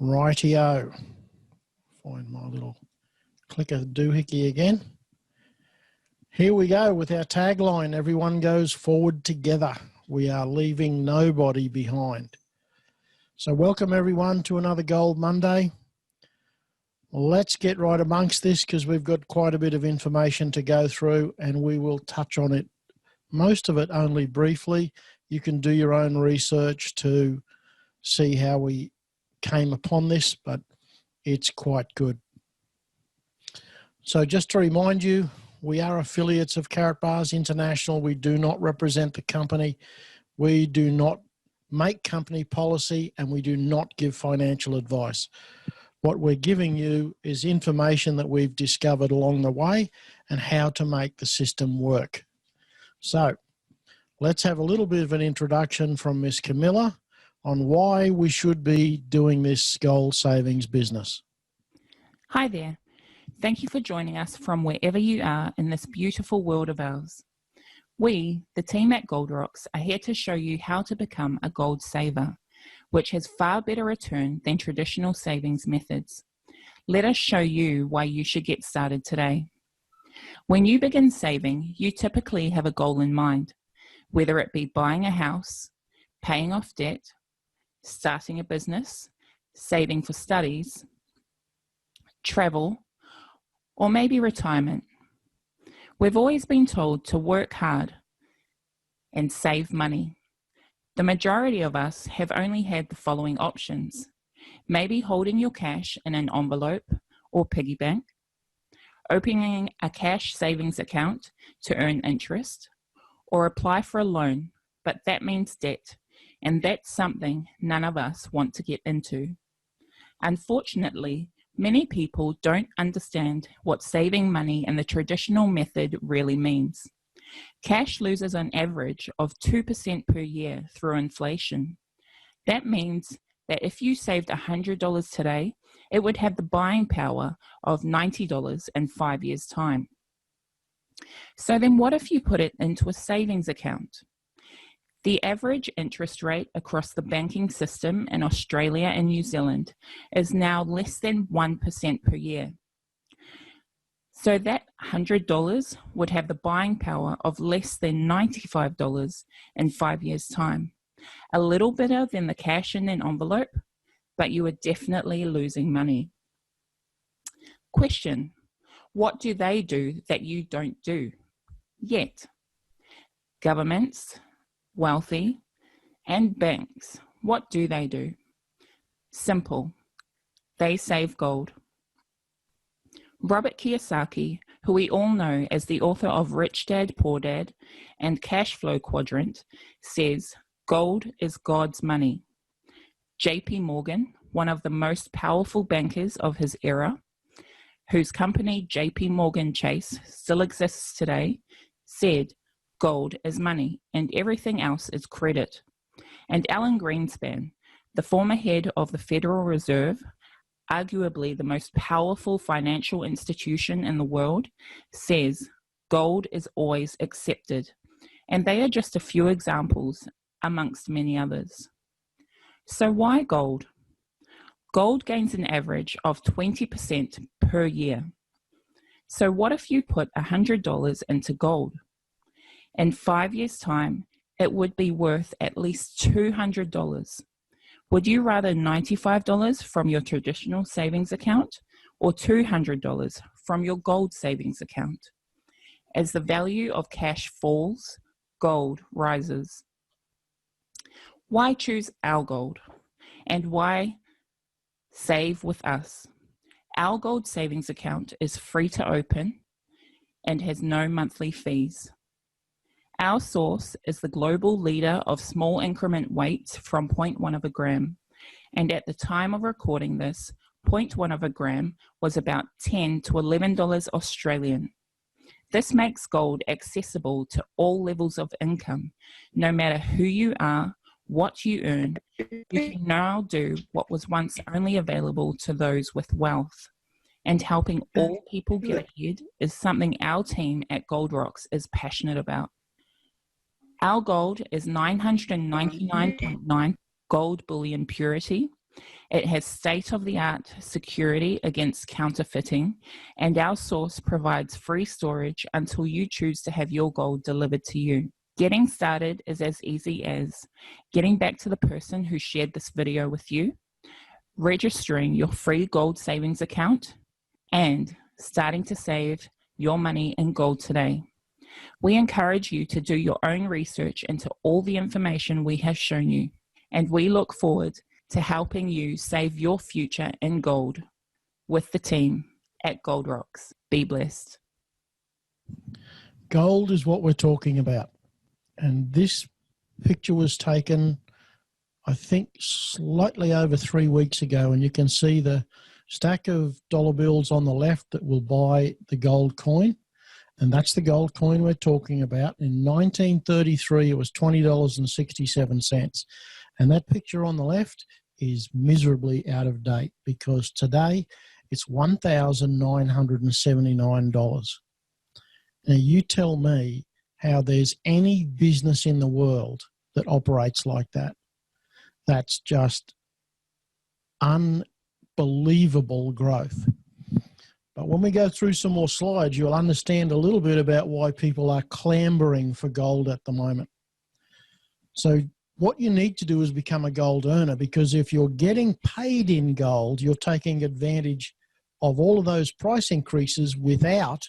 Rightio. Find my little clicker doohickey again. Here we go with our tagline, everyone goes forward together. We are leaving nobody behind. So welcome everyone to another Gold Monday. Let's get right amongst this because we've got quite a bit of information to go through and we will touch on it, most of it only briefly. You can do your own research to see how we came upon this, but it's quite good. So just to remind you, we are affiliates of Karatbars International. We do not represent the company. We do not make company policy and we do not give financial advice. What we're giving you is information that we've discovered along the way and how to make the system work. So let's have a little bit of an introduction from Miss Camilla on why we should be doing this gold savings business. Hi there. Thank you for joining us from wherever you are in this beautiful world of ours. We, the team at Gold Rocks, are here to show you how to become a gold saver, which has far better return than traditional savings methods. Let us show you why you should get started today. When you begin saving, you typically have a goal in mind, whether it be buying a house, paying off debt, starting a business, saving for studies, travel, or maybe retirement. We've always been told to work hard and save money. The majority of us have only had the following options: maybe holding your cash in an envelope or piggy bank, opening a cash savings account to earn interest, or apply for a loan, but that means debt, and that's something none of us want to get into. Unfortunately, many people don't understand what saving money in the traditional method really means. Cash loses an average of 2% per year through inflation. That means that if you saved $100 today, it would have the buying power of $90 in 5 years' time. So then what if you put it into a savings account? The average interest rate across the banking system in Australia and New Zealand is now less than 1% per year. So that $100 would have the buying power of less than $95 in 5 years' time. A little better than the cash in an envelope, but you are definitely losing money. Question: what do they do that you don't do yet? Governments, wealthy, and banks, what do they do? Simple. They save gold. Robert Kiyosaki, who we all know as the author of Rich Dad, Poor Dad and Cash Flow Quadrant, says gold is God's money. JP Morgan, one of the most powerful bankers of his era, whose company JP Morgan Chase still exists today, said gold is money and everything else is credit. And Alan Greenspan, the former head of the Federal Reserve, arguably the most powerful financial institution in the world, says gold is always accepted. And they are just a few examples amongst many others. So why gold? Gold gains an average of 20% per year. So what if you put $100 into gold? In 5 years' time, it would be worth at least $200. Would you rather $95 from your traditional savings account or $200 from your gold savings account? As the value of cash falls, gold rises. Why choose our gold? And why save with us? Our gold savings account is free to open and has no monthly fees. Our source is the global leader of small increment weights from 0.1 of a gram. And at the time of recording this, 0.1 of a gram was about $10 to $11 Australian. This makes gold accessible to all levels of income. No matter who you are, what you earn, you can now do what was once only available to those with wealth. And helping all people get ahead is something our team at Gold Rocks is passionate about. Our gold is 999.9 gold bullion purity, It has state-of-the-art security against counterfeiting, and our source provides free storage until you choose to have your gold delivered to you. Getting started is as easy as getting back to the person who shared this video with you, registering your free gold savings account, and starting to save your money in gold today. We encourage you to do your own research into all the information we have shown you, and we look forward to helping you save your future in gold with the team at Gold Rocks. Be blessed. Gold is what we're talking about. And this picture was taken, I think, slightly over 3 weeks ago. And you can see the stack of dollar bills on the left that will buy the gold coin. And that's the gold coin we're talking about. In 1933, it was $20.67. And that picture on the left is miserably out of date because today it's $1,979. Now, you tell me how there's any business in the world that operates like that. That's just unbelievable growth. But when we go through some more slides, you'll understand a little bit about why people are clambering for gold at the moment. So what you need to do is become a gold earner, because if you're getting paid in gold, you're taking advantage of all of those price increases without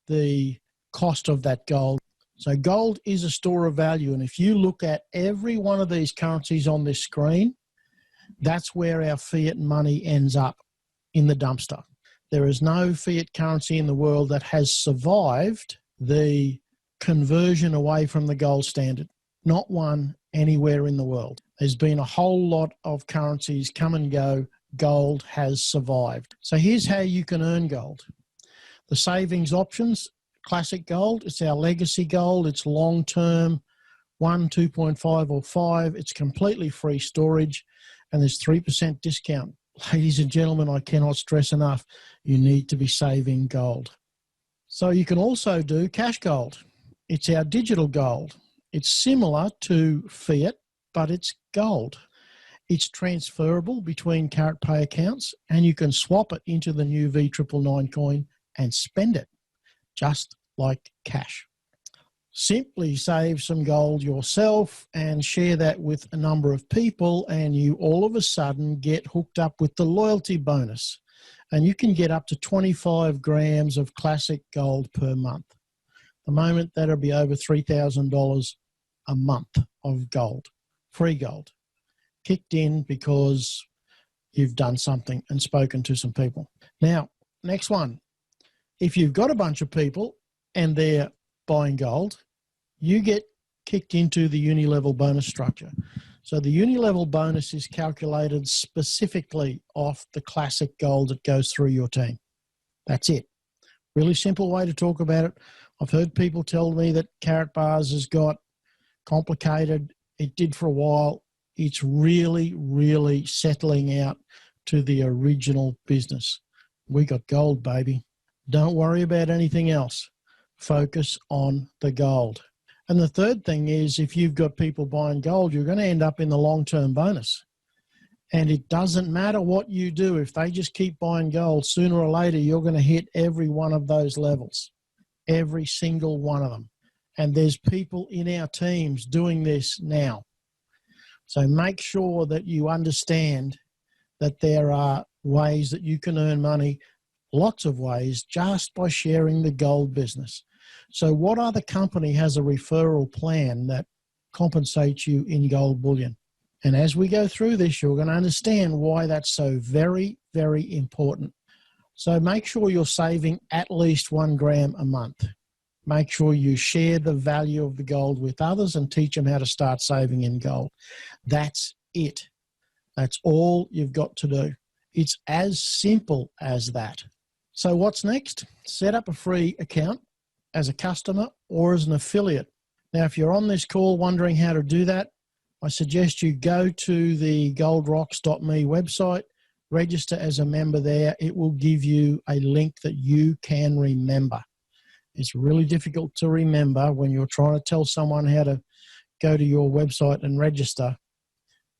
the cost of that gold. So gold is a store of value. And if you look at every one of these currencies on this screen, that's where our fiat money ends up, in the dumpster. There is no fiat currency in the world that has survived the conversion away from the gold standard. Not one anywhere in the world. There's been a whole lot of currencies come and go. Gold has survived. So here's how you can earn gold. The savings options, classic gold, it's our legacy gold. It's long-term, 1, 2.5 or 5. It's completely free storage, and there's 3% discount. Ladies and gentlemen, I cannot stress enough, you need to be saving gold. So you can also do cash gold. It's our digital gold. It's similar to fiat, but it's gold. It's transferable between Carat Pay accounts, and you can swap it into the new V999 coin and spend it, just like cash. Simply save some gold yourself and share that with a number of people, and you all of a sudden get hooked up with the loyalty bonus. And you can get up to 25 grams of classic gold per month. At the moment, that'll be over $3,000 a month of gold, free gold, kicked in because you've done something and spoken to some people. Now, next one. If you've got a bunch of people and they're buying gold, you get kicked into the uni-level bonus structure. So the uni-level bonus is calculated specifically off the classic gold that goes through your team. That's it. Really simple way to talk about it. I've heard people tell me that Carat Bars has got complicated. It did for a while. It's really, really settling out to the original business. We got gold, baby. Don't worry about anything else. Focus on the gold. And the third thing is, if you've got people buying gold, you're going to end up in the long-term bonus. And it doesn't matter what you do. If they just keep buying gold, sooner or later, you're going to hit every one of those levels, every single one of them. And there's people in our teams doing this now. So make sure that you understand that there are ways that you can earn money, lots of ways, just by sharing the gold business. So what other company has a referral plan that compensates you in gold bullion? And as we go through this, you're going to understand why that's so very, very important. So make sure you're saving at least 1 gram a month. Make sure you share the value of the gold with others and teach them how to start saving in gold. That's it. That's all you've got to do. It's as simple as that. So what's next? Set up a free account as a customer or as an affiliate. Now, if you're on this call wondering how to do that, I suggest you go to the goldrocks.me website, register as a member there. It will give you a link that you can remember. It's really difficult to remember when you're trying to tell someone how to go to your website and register.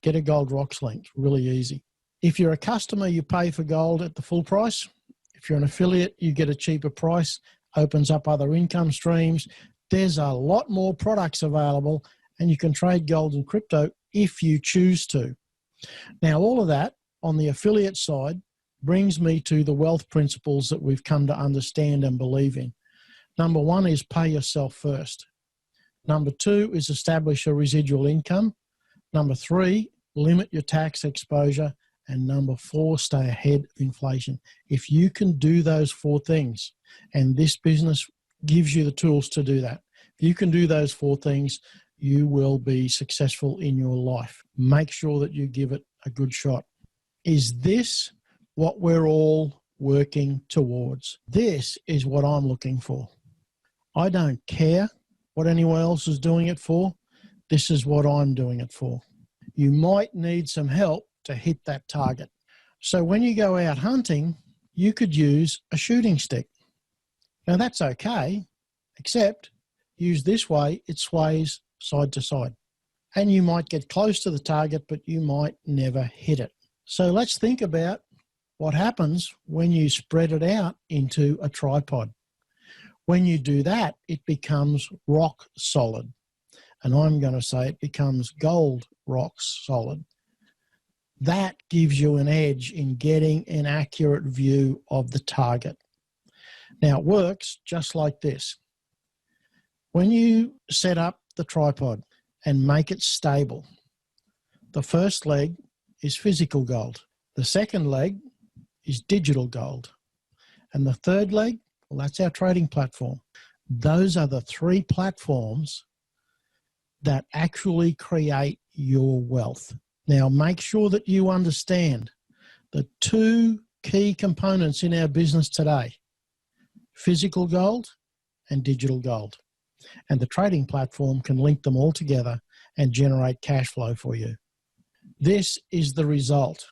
Get a Gold Rocks link, really easy. If you're a customer, you pay for gold at the full price. If you're an affiliate, you get a cheaper price, opens up other income streams. There's a lot more products available, and you can trade gold and crypto if you choose to. Now, all of that on the affiliate side brings me to the wealth principles that we've come to understand and believe in. Number one is pay yourself first. Number two is establish a residual income. Number three, limit your tax exposure. And number four, stay ahead of inflation. If you can do those four things, and this business gives you the tools to do that, if you can do those four things, you will be successful in your life. Make sure that you give it a good shot. Is this what we're all working towards? This is what I'm looking for. I don't care what anyone else is doing it for. This is what I'm doing it for. You might need some help to hit that target. So when you go out hunting, you could use a shooting stick. Now that's okay, except used this way, it sways side to side. And you might get close to the target, but you might never hit it. So let's think about what happens when you spread it out into a tripod. When you do that, it becomes rock solid. And I'm going to say it becomes gold rock solid. That gives you an edge in getting an accurate view of the target. Now, it works just like this. When you set up the tripod and make it stable, the first leg is physical gold. The second leg is digital gold. And the third leg, well, that's our trading platform. Those are the three platforms that actually create your wealth. Now, make sure that you understand the two key components in our business today: physical gold and digital gold. And the trading platform can link them all together and generate cash flow for you. This is the result.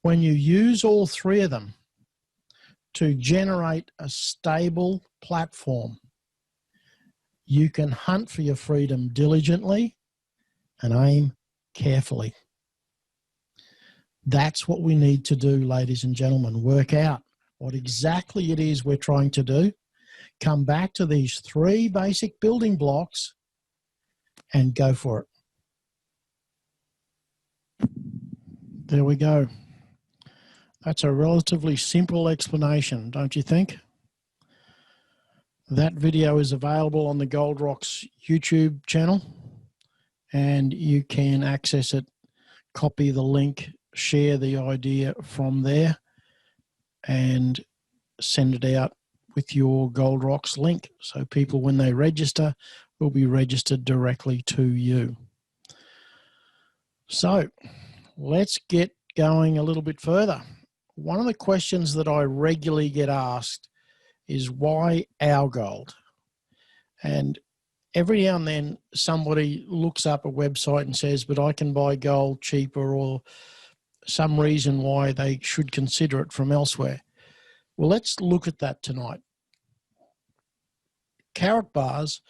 When you use all three of them to generate a stable platform, you can hunt for your freedom diligently and aim carefully. That's what we need to do, ladies and gentlemen. Work out what exactly it is we're trying to do. Come back to these three basic building blocks and go for it. There we go. That's a relatively simple explanation, don't you think? That video is available on the Gold Rocks YouTube channel, and you can access it, copy the link, share the idea from there, and send it out with your Gold Rocks link. So people, when they register, will be registered directly to you. So let's get going a little bit further. One of the questions that I regularly get asked is, why our gold? And every now and then somebody looks up a website and says, but I can buy gold cheaper, or some reason why they should consider it from elsewhere. Well, let's look at that tonight. Karatbars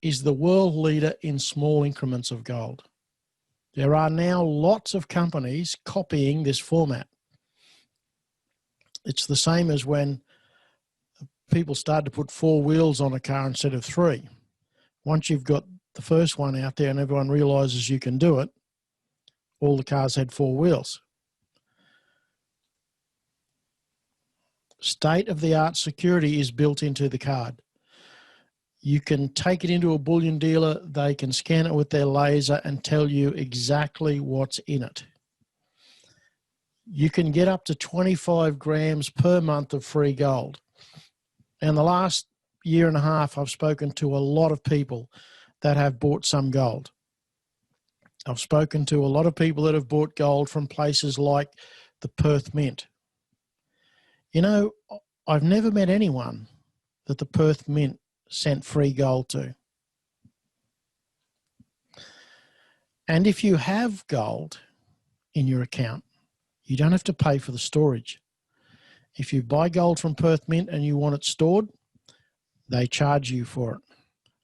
is the world leader in small increments of gold. There are now lots of companies copying this format. It's the same as when people started to put 4 wheels on a car instead of 3. Once you've got the first one out there and everyone realizes you can do it, all the cars had 4 wheels. State-of-the-art security is built into the card. You can take it into a bullion dealer, they can scan it with their laser and tell you exactly what's in it. You can get up to 25 grams per month of free gold. And the last year and a half, I've spoken to a lot of people that have bought some gold. I've spoken to a lot of people that have bought gold from places like the Perth Mint. You know, I've never met anyone that the Perth Mint sent free gold to. And if you have gold in your account, you don't have to pay for the storage. If you buy gold from Perth Mint and you want it stored, they charge you for it.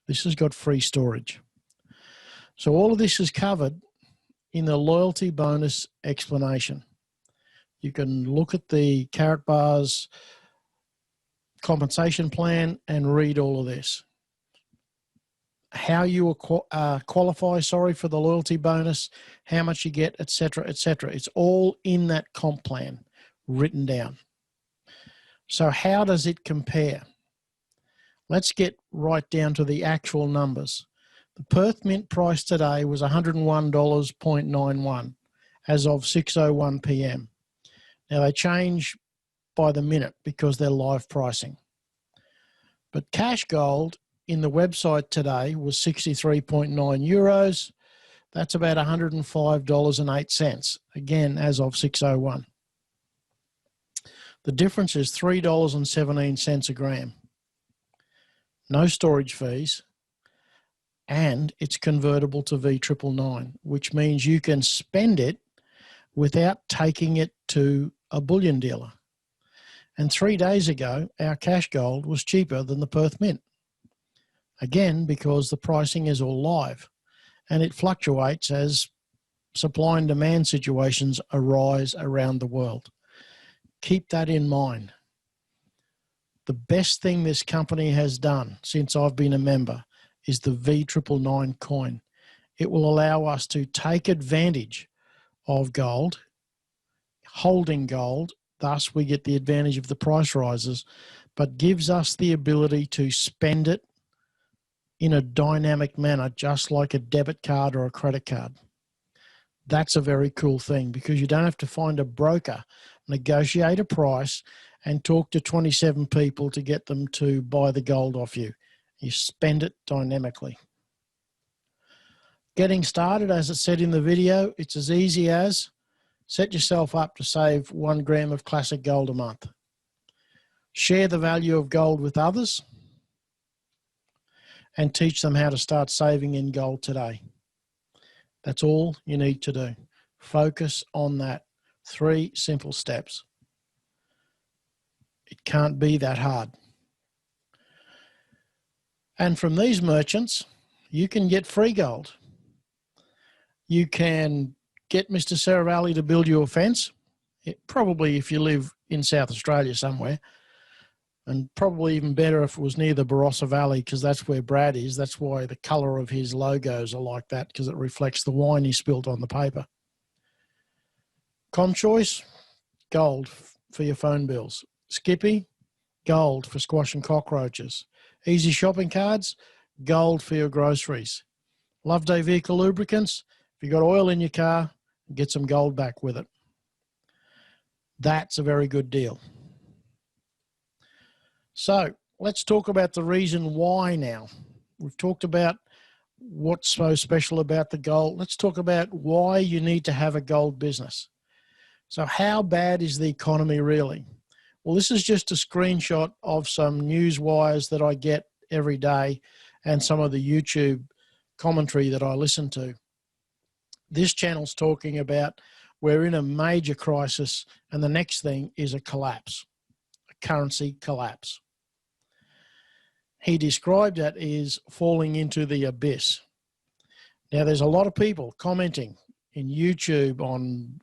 This has got free storage. So all of this is covered in the loyalty bonus explanation. You can look at the Carrot Bar's compensation plan and read all of this. How you qualify, for the loyalty bonus, how much you get, etc., etc. It's all in that comp plan written down. So how does it compare? Let's get right down to the actual numbers. The Perth Mint price today was $101.91 as of 6:01 p.m. Now they change by the minute because they're live pricing. But cash gold in the website today was 63.9 euros. That's about $105.08, again, as of 6:01. The difference is $3.17 a gram. No storage fees, and it's convertible to V999, which means you can spend it without taking it to a bullion dealer. And 3 days ago, our cash gold was cheaper than the Perth Mint. Again, because the pricing is all live, and it fluctuates as supply and demand situations arise around the world. Keep that in mind. The best thing this company has done since I've been a member is the V999 coin. It will allow us to take advantage of gold, holding gold, thus we get the advantage of the price rises, but gives us the ability to spend it in a dynamic manner, just like a debit card or a credit card. That's a very cool thing because you don't have to find a broker, negotiate a price, and talk to 27 people to get them to buy the gold off you. You spend it dynamically. Getting started, as it said in the video, it's as easy as set yourself up to save 1 gram of classic gold a month. Share the value of gold with others and teach them how to start saving in gold today. That's all you need to do. Focus on that. 3 simple steps. It can't be that hard. And from these merchants, you can get free gold. You can get Mr. Saravalli to build you a fence, probably if you live in South Australia somewhere, and probably even better if it was near the Barossa Valley, because that's where Brad is. That's why the colour of his logos are like that, because it reflects the wine he spilled on the paper. ComChoice, gold for your phone bills. Skippy, gold for squash and cockroaches. Easy shopping cards, gold for your groceries. Loveday Vehicle Lubricants, if you've got oil in your car, get some gold back with it. That's a very good deal. So let's talk about the reason why now. We've talked about what's so special about the gold. Let's talk about why you need to have a gold business. So how bad is the economy really? Well, this is just a screenshot of some news wires that I get every day and some of the YouTube commentary that I listen to. This channel's talking about we're in a major crisis and the next thing is a collapse, a currency collapse. He described that as falling into the abyss. Now, there's a lot of people commenting in YouTube, on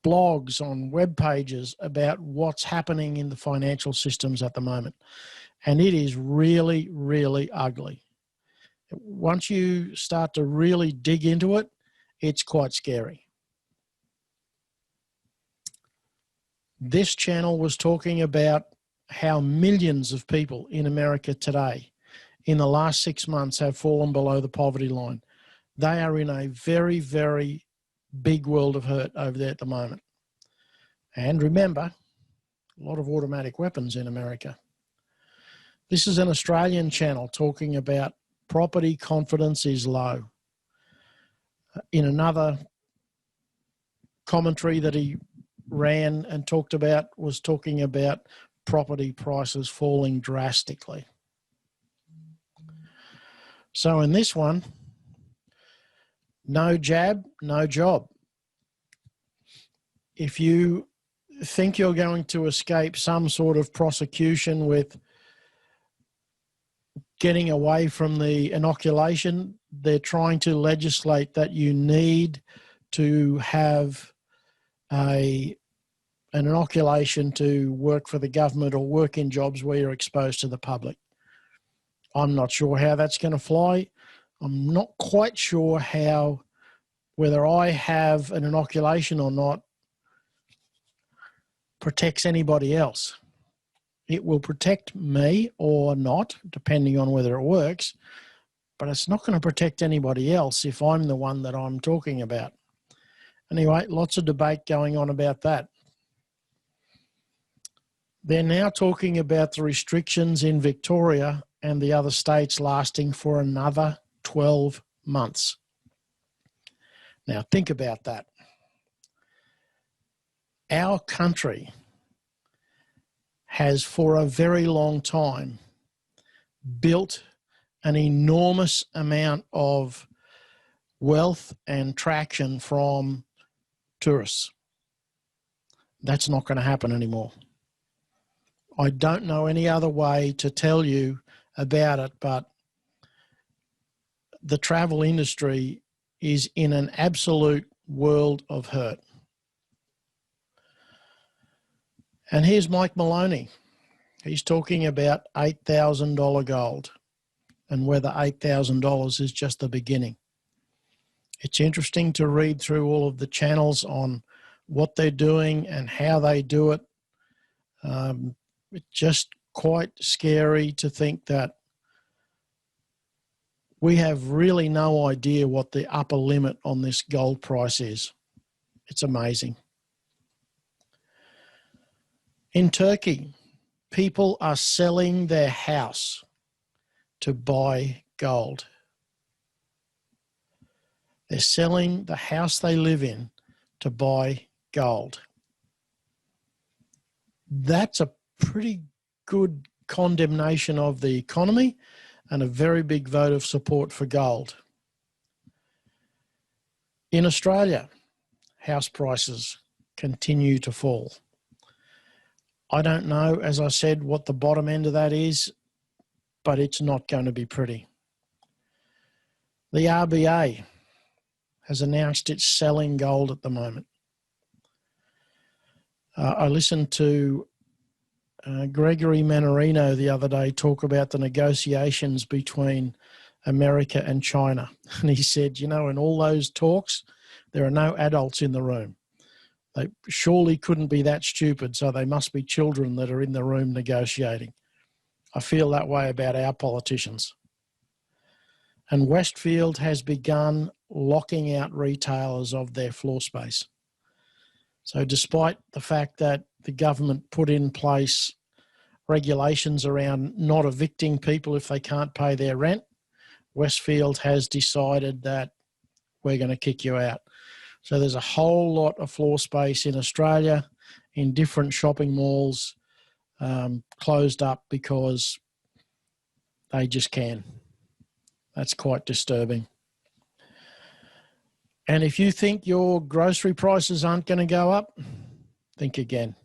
blogs, on web pages about what's happening in the financial systems at the moment. And it is really, really ugly. Once you start to really dig into it, it's quite scary. This channel was talking about how millions of people in America today, in the last 6 months, have fallen below the poverty line. They are in a very, very big world of hurt over there at the moment. And remember, a lot of automatic weapons in America. This is an Australian channel talking about property confidence is low. In another commentary that he ran and talked about, was talking about property prices falling drastically. So in this one, no jab, no job. If you think you're going to escape some sort of prosecution with getting away from the inoculation, they're trying to legislate that you need to have an inoculation to work for the government or work in jobs where you're exposed to the public. I'm not sure how that's going to fly. I'm not quite sure how, whether I have an inoculation or not, protects anybody else. It will protect me or not, depending on whether it works, but it's not going to protect anybody else if I'm the one that I'm talking about. Anyway, lots of debate going on about that. They're now talking about the restrictions in Victoria and the other states lasting for another 12 months. Now, think about that. Our country has for a very long time built an enormous amount of wealth and traction from tourists. That's not going to happen anymore. I don't know any other way to tell you about it, but the travel industry is in an absolute world of hurt. And here's Mike Maloney. He's talking about $8,000 gold and whether $8,000 is just the beginning. It's interesting to read through all of the channels on what they're doing and how they do it. It's just quite scary to think that we have really no idea what the upper limit on this gold price is. It's amazing. In Turkey, people are selling their house to buy gold. They're selling the house they live in to buy gold. That's a pretty good condemnation of the economy and a very big vote of support for gold. In Australia, house prices continue to fall. I don't know, as I said, what the bottom end of that is, but it's not going to be pretty. The RBA has announced it's selling gold at the moment. I listened to Gregory Mannarino the other day talk about the negotiations between America and China. And he said, you know, in all those talks, there are no adults in the room. They surely couldn't be that stupid, so they must be children that are in the room negotiating. I feel that way about our politicians. And Westfield has begun locking out retailers of their floor space. So despite the fact that the government put in place regulations around not evicting people if they can't pay their rent, Westfield has decided that we're going to kick you out. So there's a whole lot of floor space in Australia in different shopping malls closed up because they just can. That's quite disturbing. And if you think your grocery prices aren't going to go up, think again.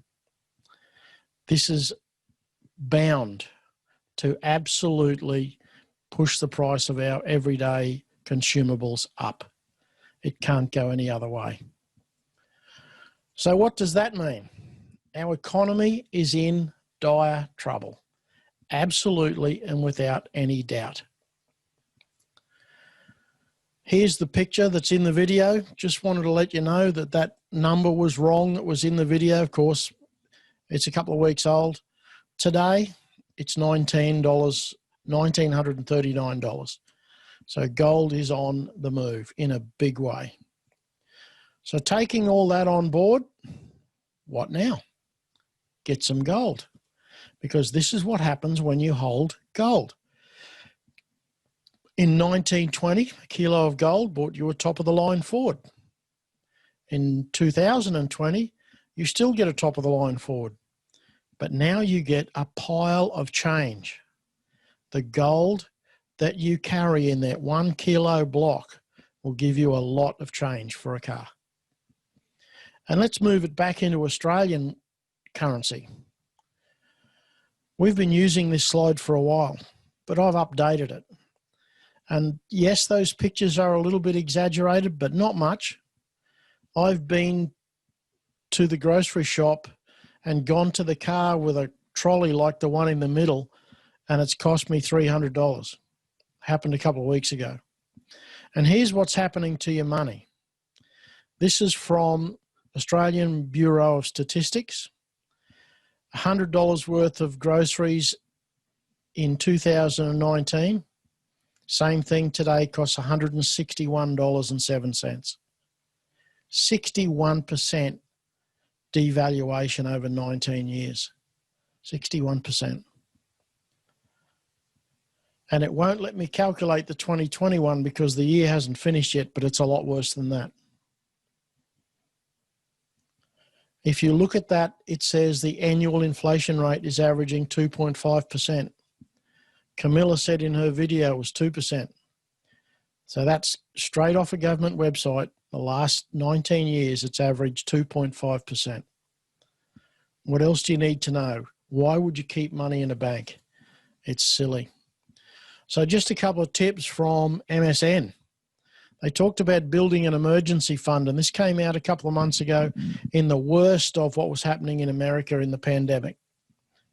This is bound to absolutely push the price of our everyday consumables up. It can't go any other way. So what does that mean? Our economy is in dire trouble, absolutely and without any doubt. Here's the picture that's in the video. Just wanted to let you know that that number was wrong that was in the video. Of course, it's a couple of weeks old. Today, it's $1,939. So gold is on the move in a big way. So taking all that on board, what now? Get some gold, because this is what happens when you hold gold. In 1920, a kilo of gold bought you a top-of-the-line Ford. In 2020, you still get a top-of-the-line Ford, but now you get a pile of change. The gold that you carry in that 1 kilo block will give you a lot of change for a car. And let's move it back into Australian currency. We've been using this slide for a while, but I've updated it. And yes, those pictures are a little bit exaggerated, but not much. I've been to the grocery shop and gone to the car with a trolley like the one in the middle, and it's cost me $300. Happened a couple of weeks ago. And here's what's happening to your money. This is from Australian Bureau of Statistics. $100 worth of groceries in 2019. Same thing today costs $161.07. 61% devaluation over 19 years. 61%. And it won't let me calculate the 2021 because the year hasn't finished yet, but it's a lot worse than that. If you look at that, it says the annual inflation rate is averaging 2.5%. Camilla said in her video it was 2%. So that's straight off a government website. The last 19 years, it's averaged 2.5%. What else do you need to know? Why would you keep money in a bank? It's silly. So just a couple of tips from MSN. They talked about building an emergency fund, and this came out a couple of months ago in the worst of what was happening in America in the pandemic.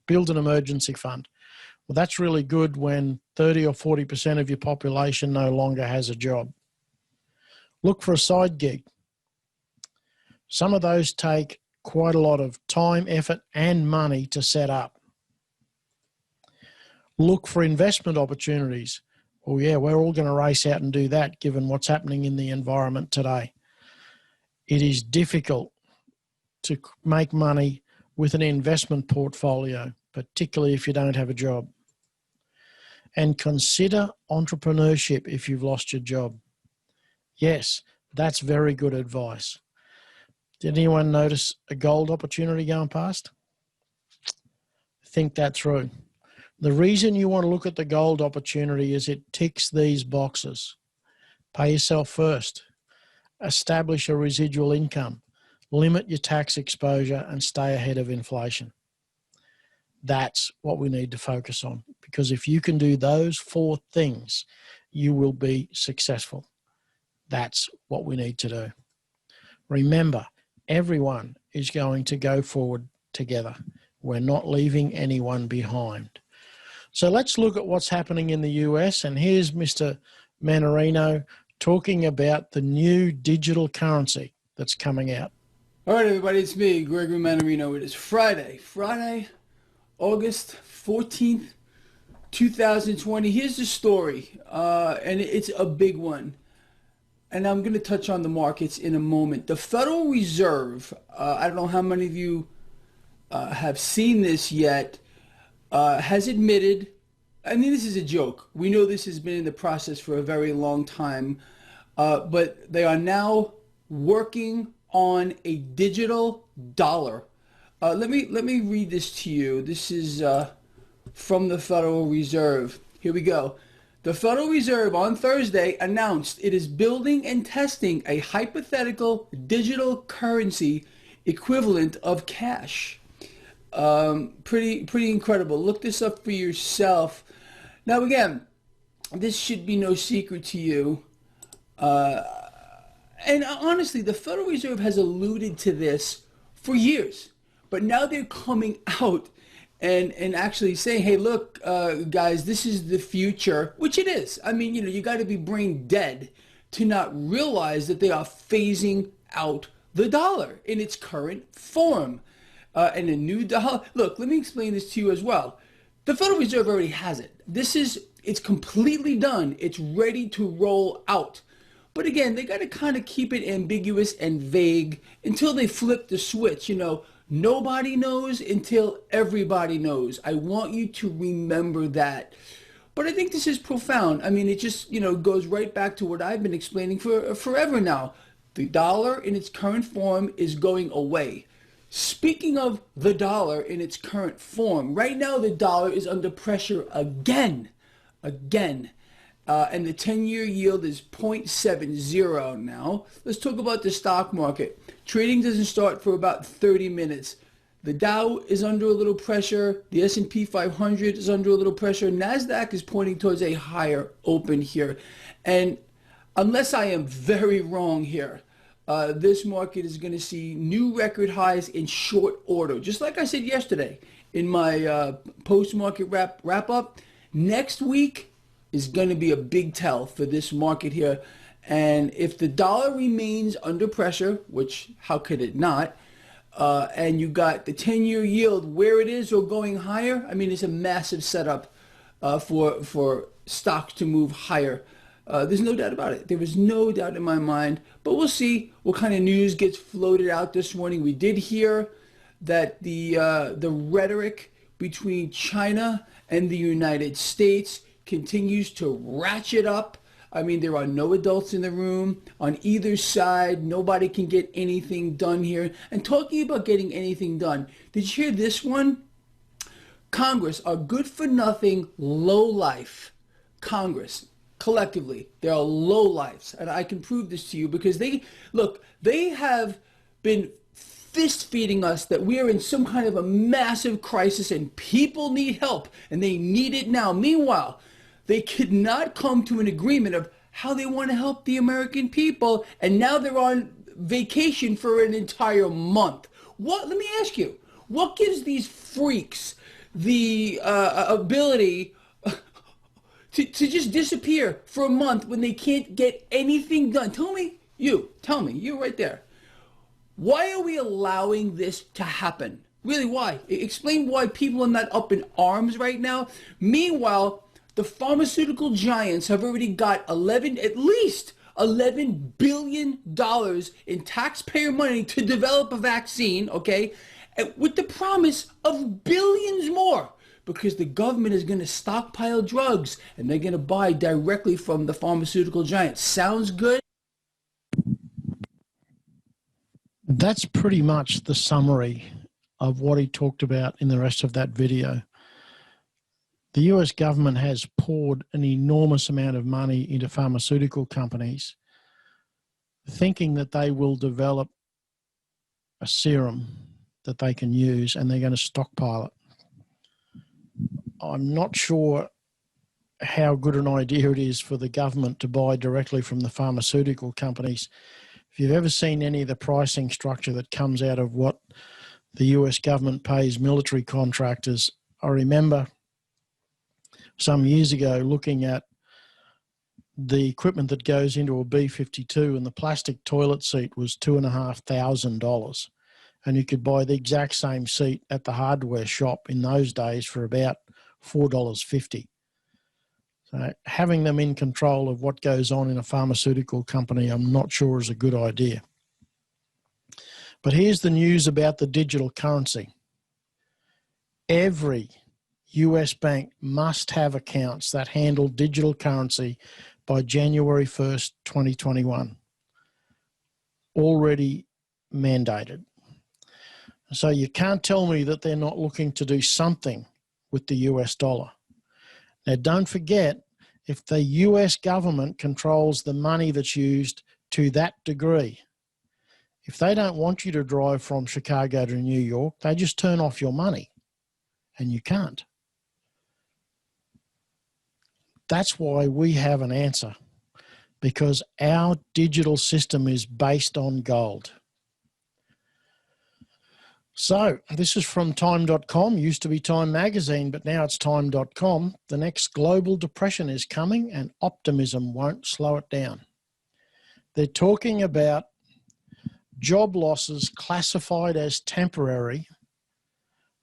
Build an emergency fund. Well, that's really good when 30 or 40% of your population no longer has a job. Look for a side gig. Some of those take quite a lot of time, effort, and money to set up. Look for investment opportunities. Oh yeah, we're all going to race out and do that given what's happening in the environment today. It is difficult to make money with an investment portfolio, particularly if you don't have a job. And consider entrepreneurship if you've lost your job. Yes, that's very good advice. Did anyone notice a gold opportunity going past? Think that through. The reason you want to look at the gold opportunity is it ticks these boxes. Pay yourself first. Establish a residual income. Limit your tax exposure and stay ahead of inflation. That's what we need to focus on, because if you can do those 4 things, you will be successful. That's what we need to do. Remember, everyone is going to go forward together. We're not leaving anyone behind. So let's look at what's happening in the US. And here's Mr. Manarino talking about the new digital currency that's coming out. All right, everybody, it's me, Gregory Manarino. It is Friday, August 14th, 2020. Here's the story, and it's a big one. And I'm going to touch on the markets in a moment. The Federal Reserve, I don't know how many of you have seen this yet, has admitted, I mean, this is a joke. We know this has been in the process for a very long time, but they are now working on a digital dollar. Let me read this to you. This is from the Federal Reserve. Here we go. The Federal Reserve on Thursday announced it is building and testing a hypothetical digital currency equivalent of cash. Pretty incredible. Look this up for yourself. Now again, this should be no secret to you. And honestly, the Federal Reserve has alluded to this for years, but now they're coming out and actually saying, hey, look, guys, this is the future, which it is. I mean, you got to be brain dead to not realize that they are phasing out the dollar in its current form. And a new dollar. Look, let me explain this to you as well. The Federal Reserve already has it. It's completely done. It's ready to roll out. But again, they got to kind of keep it ambiguous and vague until they flip the switch. Nobody knows until everybody knows. I want you to remember that. But I think this is profound. I mean, it just, goes right back to what I've been explaining for forever now. The dollar in its current form is going away. Speaking of the dollar in its current form, right now the dollar is under pressure again. And the 10-year yield is 0.70 now. Let's talk about the stock market. Trading doesn't start for about 30 minutes. The Dow is under a little pressure. The S&P 500 is under a little pressure. NASDAQ is pointing towards a higher open here. And unless I am very wrong here, this market is going to see new record highs in short order. Just like I said yesterday in my post-market wrap up, next week is going to be a big tell for this market here. And if the dollar remains under pressure, which how could it not, and you got the 10-year yield where it is or going higher, I mean, it's a massive setup for stocks to move higher. There's no doubt about it. There is no doubt in my mind. But we'll see what kind of news gets floated out this morning. We did hear that the rhetoric between China and the United States continues to ratchet up. I mean, there are no adults in the room on either side. Nobody can get anything done here. And talking about getting anything done, did you hear this one? Congress are good for nothing, low life. Congress, collectively, they are low lives. And I can prove this to you because they have been fist feeding us that we are in some kind of a massive crisis and people need help and they need it now. Meanwhile, they could not come to an agreement of how they want to help the American people, and now they're on vacation for an entire month. Let me ask you, what gives these freaks the ability to just disappear for a month when they can't get anything done? Tell me, you right there. Why are we allowing this to happen? Really, why? Explain why people are not up in arms right now. Meanwhile, the pharmaceutical giants have already got at least $11 billion in taxpayer money to develop a vaccine, okay? And with the promise of billions more, because the government is going to stockpile drugs and they're going to buy directly from the pharmaceutical giants. Sounds good? That's pretty much the summary of what he talked about in the rest of that video. The US government has poured an enormous amount of money into pharmaceutical companies, thinking that they will develop a serum that they can use and they're going to stockpile it. I'm not sure how good an idea it is for the government to buy directly from the pharmaceutical companies. If you've ever seen any of the pricing structure that comes out of what the US government pays military contractors, I remember some years ago looking at the equipment that goes into a B-52, and the plastic toilet seat was $2,500, and you could buy the exact same seat at the hardware shop in those days for about $4.50. So having them in control of what goes on in a pharmaceutical company, I'm not sure is a good idea. But here's the news about the digital currency. Every US bank must have accounts that handle digital currency by January 1st, 2021. Already mandated. So you can't tell me that they're not looking to do something with the US dollar. Now, don't forget, if the US government controls the money that's used to that degree, if they don't want you to drive from Chicago to New York, they just turn off your money, and you can't. That's why we have an answer, because our digital system is based on gold. So this is from time.com, used to be Time magazine, but now it's time.com. The next global depression is coming and optimism won't slow it down. They're talking about job losses classified as temporary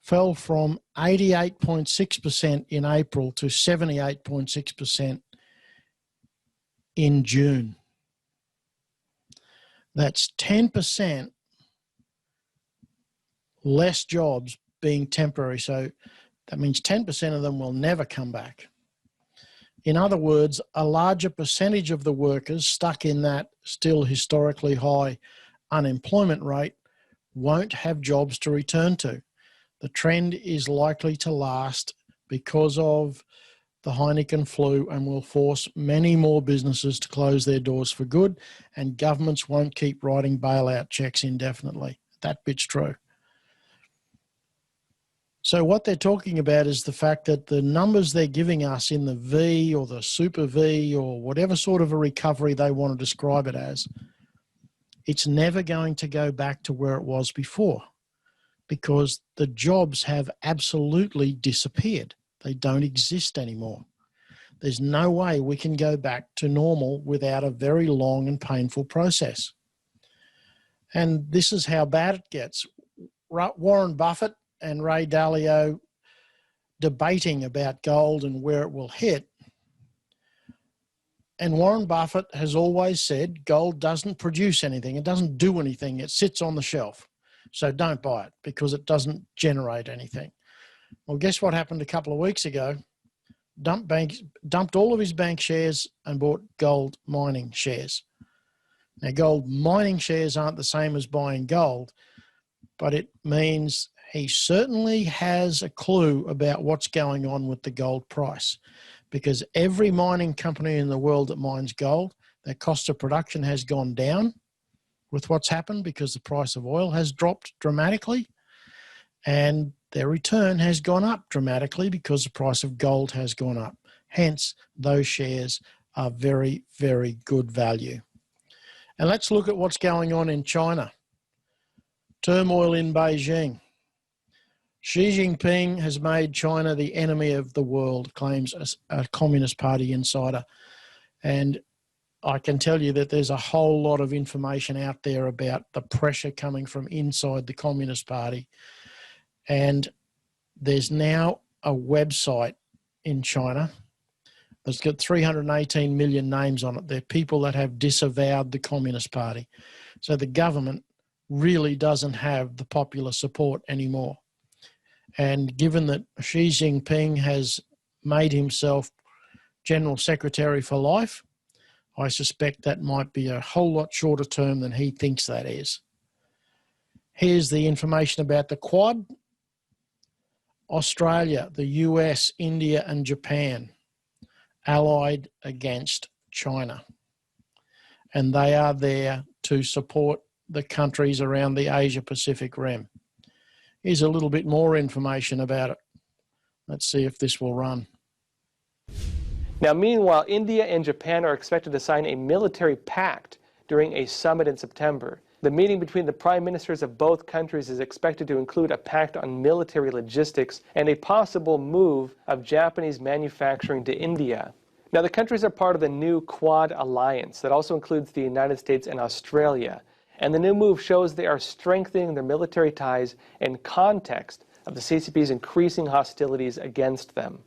fell from 88.6% in April to 78.6% in June. That's 10% less jobs being temporary. So that means 10% of them will never come back. In other words, a larger percentage of the workers stuck in that still historically high unemployment rate won't have jobs to return to. The trend is likely to last because of the Heineken flu and will force many more businesses to close their doors for good, and governments won't keep writing bailout checks indefinitely. That bit's true. So what they're talking about is the fact that the numbers they're giving us in the V or the super V or whatever sort of a recovery they want to describe it as, it's never going to go back to where it was before because the jobs have absolutely disappeared. They don't exist anymore. There's no way we can go back to normal without a very long and painful process. And this is how bad it gets. Warren Buffett and Ray Dalio debating about gold and where it will hit. And Warren Buffett has always said gold doesn't produce anything. It doesn't do anything. It sits on the shelf. So don't buy it because it doesn't generate anything. Well, guess what happened a couple of weeks ago? Dumped all of his bank shares and bought gold mining shares. Now, gold mining shares aren't the same as buying gold, but it means he certainly has a clue about what's going on with the gold price, because every mining company in the world that mines gold, their cost of production has gone down with what's happened because the price of oil has dropped dramatically, and their return has gone up dramatically because the price of gold has gone up. Hence, those shares are very, very good value. And let's look at what's going on in China. Turmoil in Beijing. Xi Jinping has made China the enemy of the world, claims a Communist Party insider. And I can tell you that there's a whole lot of information out there about the pressure coming from inside the Communist Party. And there's now a website in China that's got 318 million names on it. They're people that have disavowed the Communist Party. So the government really doesn't have the popular support anymore. And given that Xi Jinping has made himself General Secretary for life, I suspect that might be a whole lot shorter term than he thinks that is. Here's the information about the Quad. Australia, the US, India and Japan allied against China. And they are there to support the countries around the Asia-Pacific Rim. Here's a little bit more information about it. Let's see if this will run. Now, meanwhile, India and Japan are expected to sign a military pact during a summit in September. The meeting between the prime ministers of both countries is expected to include a pact on military logistics and a possible move of Japanese manufacturing to India. Now, the countries are part of the new Quad alliance that also includes the United States and Australia. And the new move shows they are strengthening their military ties in context of the CCP's increasing hostilities against them.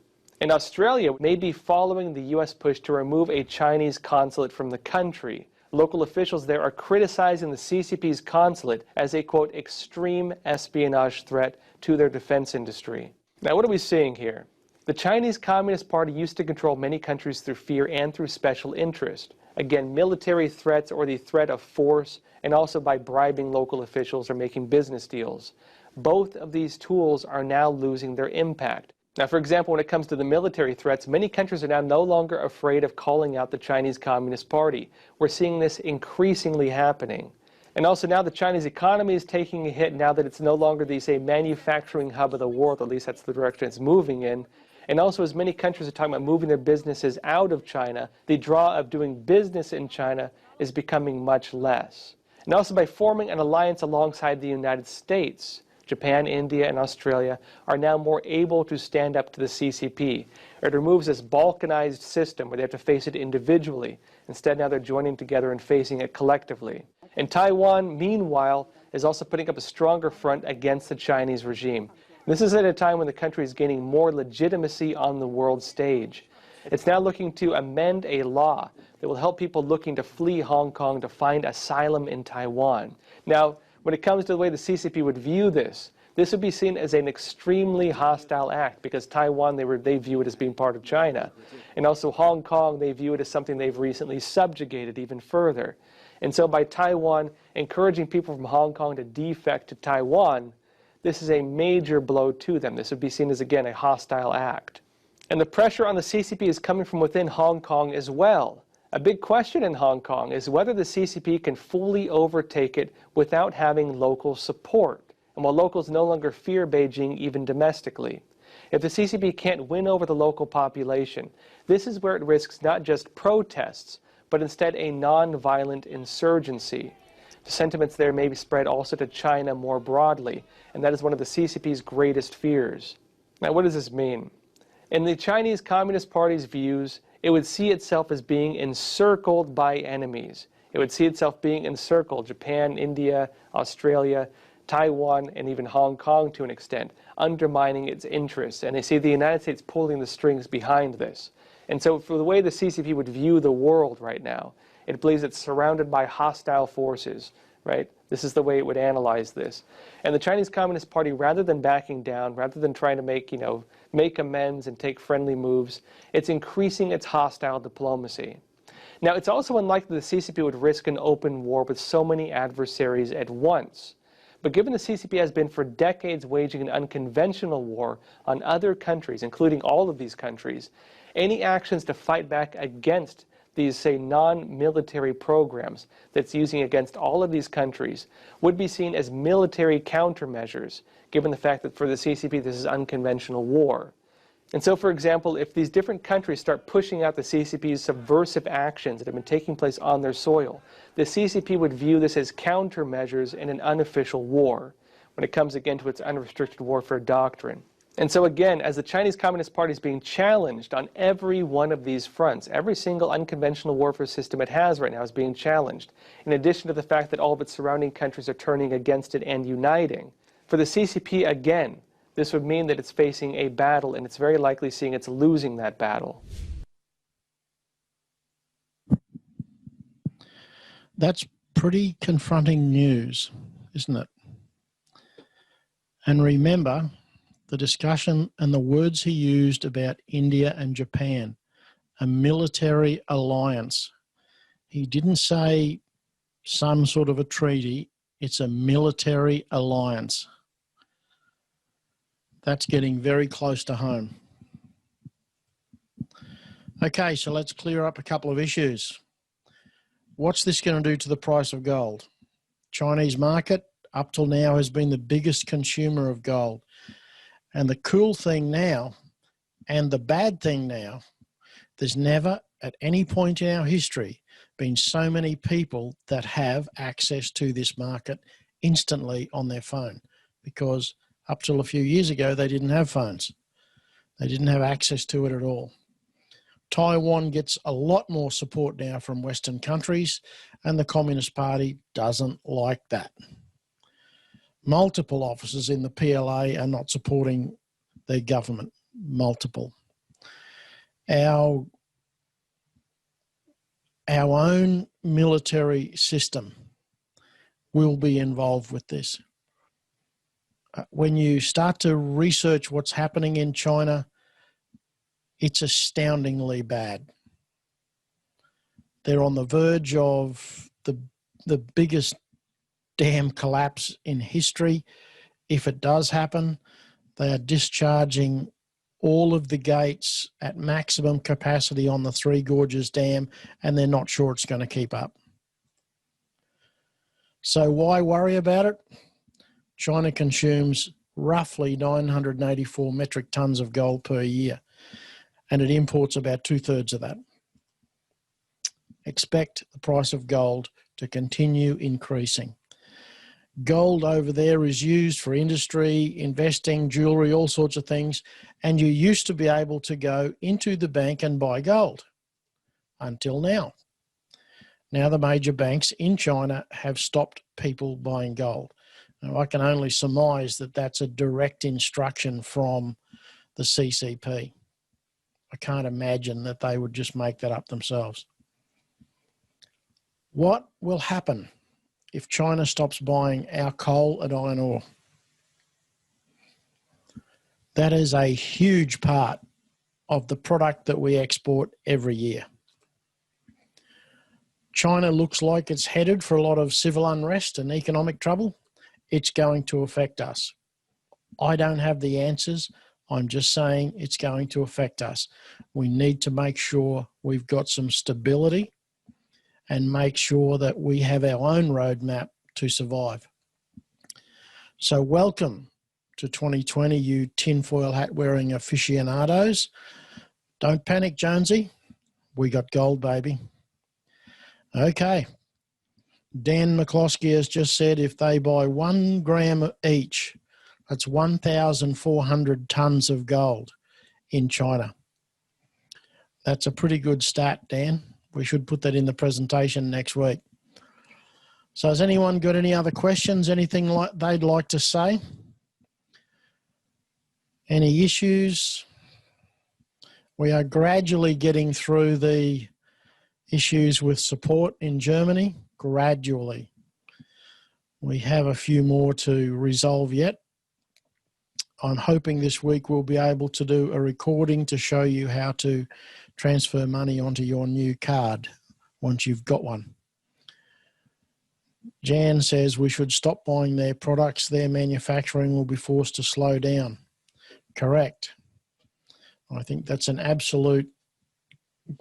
And Australia may be following the U.S. push to remove a Chinese consulate from the country. Local officials there are criticizing the CCP's consulate as a, quote, extreme espionage threat to their defense industry. Now, what are we seeing here? The Chinese Communist Party used to control many countries through fear and through special interest. Again, military threats or the threat of force, and also by bribing local officials or making business deals. Both of these tools are now losing their impact. Now, for example, when it comes to the military threats, many countries are now no longer afraid of calling out the Chinese Communist Party. We're seeing this increasingly happening. And also now the Chinese economy is taking a hit now that it's no longer the, say, manufacturing hub of the world, at least that's the direction it's moving in. And also, as many countries are talking about moving their businesses out of China, the draw of doing business in China is becoming much less. And also by forming an alliance alongside the United States, Japan, India, and Australia are now more able to stand up to the CCP. It removes this balkanized system where they have to face it individually. Instead, now they're joining together and facing it collectively. And Taiwan, meanwhile, is also putting up a stronger front against the Chinese regime. This is at a time when the country is gaining more legitimacy on the world stage. It's now looking to amend a law that will help people looking to flee Hong Kong to find asylum in Taiwan. Now, when it comes to the way the CCP would view this would be seen as an extremely hostile act because Taiwan, they view it as being part of China. And also Hong Kong, they view it as something they've recently subjugated even further. And so by Taiwan encouraging people from Hong Kong to defect to Taiwan, this is a major blow to them. This would be seen as, again, a hostile act. And the pressure on the CCP is coming from within Hong Kong as well. A big question in Hong Kong is whether the CCP can fully overtake it without having local support. and while locals no longer fear Beijing even domestically. If the CCP can't win over the local population, this is where it risks not just protests, but instead a non-violent insurgency. The sentiments there may be spread also to China more broadly, and that is one of the CCP's greatest fears. Now, what does this mean? In the Chinese Communist Party's views, it would see itself as being encircled by enemies. It would see itself being encircled, Japan, India, Australia, Taiwan, and even Hong Kong to an extent, undermining its interests. And they see the United States pulling the strings behind this. And so for the way the CCP would view the world right now, it believes it's surrounded by hostile forces, right? This is the way it would analyze this. And the Chinese Communist Party, rather than backing down, rather than trying to make amends and take friendly moves, it's increasing its hostile diplomacy. Now, it's also unlikely the CCP would risk an open war with so many adversaries at once. But given the CCP has been for decades waging an unconventional war on other countries, including all of these countries, any actions to fight back against these, say, non-military programs that's using against all of these countries would be seen as military countermeasures, given the fact that for the CCP this is unconventional war. And so, for example, if these different countries start pushing out the CCP's subversive actions that have been taking place on their soil, the CCP would view this as countermeasures in an unofficial war, when it comes again to its unrestricted warfare doctrine. And so again, as the Chinese Communist Party is being challenged on every one of these fronts, every single unconventional warfare system it has right now is being challenged, in addition to the fact that all of its surrounding countries are turning against it and uniting. For the CCP, again, this would mean that it's facing a battle, and it's very likely seeing it's losing that battle. That's pretty confronting news, isn't it? And remember the discussion and the words he used about India and Japan, a military alliance. He didn't say some sort of a treaty, it's a military alliance. That's getting very close to home. Okay, so let's clear up a couple of issues. What's this going to do to the price of gold? Chinese market up till now has been the biggest consumer of gold. And the cool thing now, and the bad thing now, there's never at any point in our history been so many people that have access to this market instantly on their phone, because up till a few years ago, they didn't have phones. They didn't have access to it at all. Taiwan gets a lot more support now from Western countries, and the Communist Party doesn't like that. Multiple officers in the PLA are not supporting their government. Multiple. Our own military system will be involved with this. When you start to research what's happening in China, it's astoundingly bad. They're on the verge of the biggest dam collapse in history. If it does happen, they are discharging all of the gates at maximum capacity on the Three Gorges Dam, and they're not sure it's going to keep up. So why worry about it? China consumes roughly 984 metric tons of gold per year, and it imports about 2/3 of that. Expect the price of gold to continue increasing. Gold over there is used for industry, investing, jewelry, all sorts of things, and you used to be able to go into the bank and buy gold until now. Now the major banks in China have stopped people buying gold. Now, I can only surmise that that's a direct instruction from the CCP. I can't imagine that they would just make that up themselves. What will happen if China stops buying our coal and iron ore? That is a huge part of the product that we export every year. China looks like it's headed for a lot of civil unrest and economic trouble. It's going to affect us. I don't have the answers. I'm just saying it's going to affect us. We need to make sure we've got some stability and make sure that we have our own roadmap to survive. So welcome to 2020, you tinfoil hat wearing aficionados. Don't panic, Jonesy. We got gold, baby. Okay. Dan McCloskey has just said if they buy 1 gram each, that's 1,400 tons of gold in China. That's a pretty good stat, Dan. We should put that in the presentation next week. So has anyone got any other questions, anything like they'd like to say? Any issues? We are gradually getting through the issues with support in Germany, gradually. We have a few more to resolve yet. I'm hoping this week we'll be able to do a recording to show you how to transfer money onto your new card once you've got one. Jan says we should stop buying their products. Their manufacturing will be forced to slow down. Correct. I think that's an absolute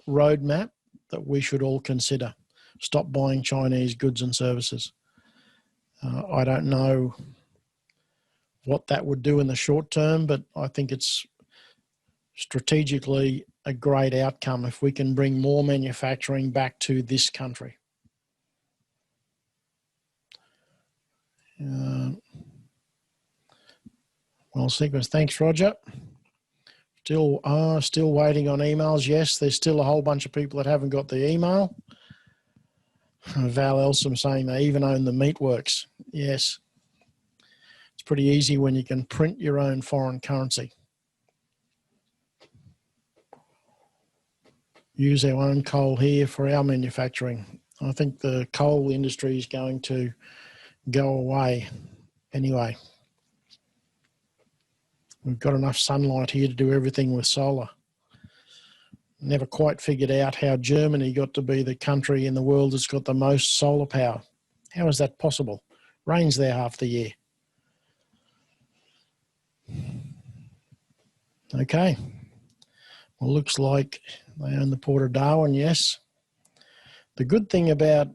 roadmap that we should all consider. Stop buying Chinese goods and services. I don't know what that would do in the short term, but I think it's strategically a great outcome if we can bring more manufacturing back to this country. Well, sequence. Thanks, Roger. Still waiting on emails. Yes, there's still a whole bunch of people that haven't got the email. Val Elsom saying they even own the meatworks. Yes. It's pretty easy when you can print your own foreign currency. Use our own coal here for our manufacturing. I think the coal industry is going to go away anyway. We've got enough sunlight here to do everything with solar. Never quite figured out how Germany got to be the country in the world that's got the most solar power. How is that possible? Rains there half the year. Okay. Well, looks like they own the Port of Darwin, yes. The good thing about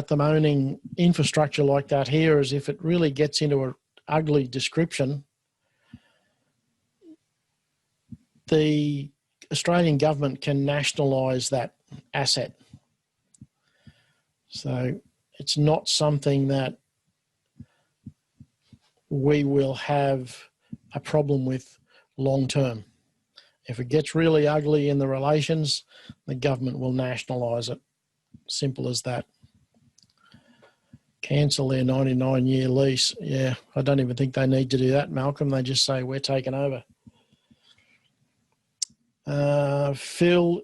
them owning infrastructure like that here is if it really gets into an ugly description, the Australian government can nationalise that asset. So it's not something that we will have a problem with long term. If it gets really ugly in the relations, the government will nationalise it. Simple as that. Cancel their 99-year lease. Yeah, I don't even think they need to do that, Malcolm. They just say, we're taking over. Phil,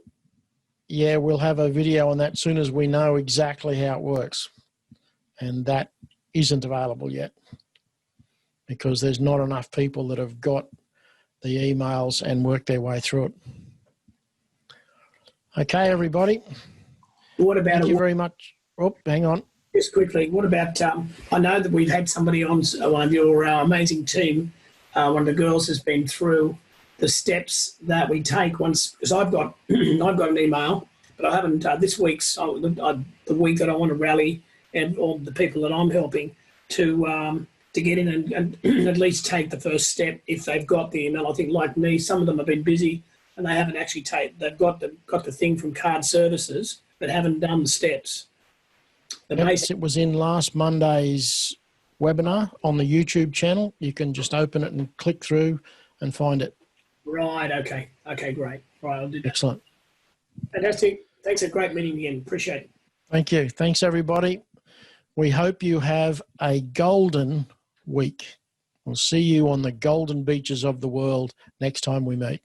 yeah, we'll have a video on that as soon as we know exactly how it works. And that isn't available yet because there's not enough people that have got the emails and worked their way through it. Okay, everybody. What about Thank you very much. Oh, hang on. Just quickly, what about, I know that we've had somebody on, one of your amazing team, one of the girls has been through the steps that we take once, because I've got an email, but I haven't, this week's, the week that I want to rally and all the people that I'm helping to get in and at least take the first step if they've got the email. I think like me, some of them have been busy and they haven't actually they've got the thing from Card Services, but haven't done the steps. Yes, it was in last Monday's webinar on the YouTube channel. You can just open it and click through and find it. Right, okay. Okay, great. Right, I'll do that. Excellent. Fantastic. Thanks, a great meeting again. Appreciate it. Thank you. Thanks, everybody. We hope you have a golden week. We'll see you on the golden beaches of the world next time we meet.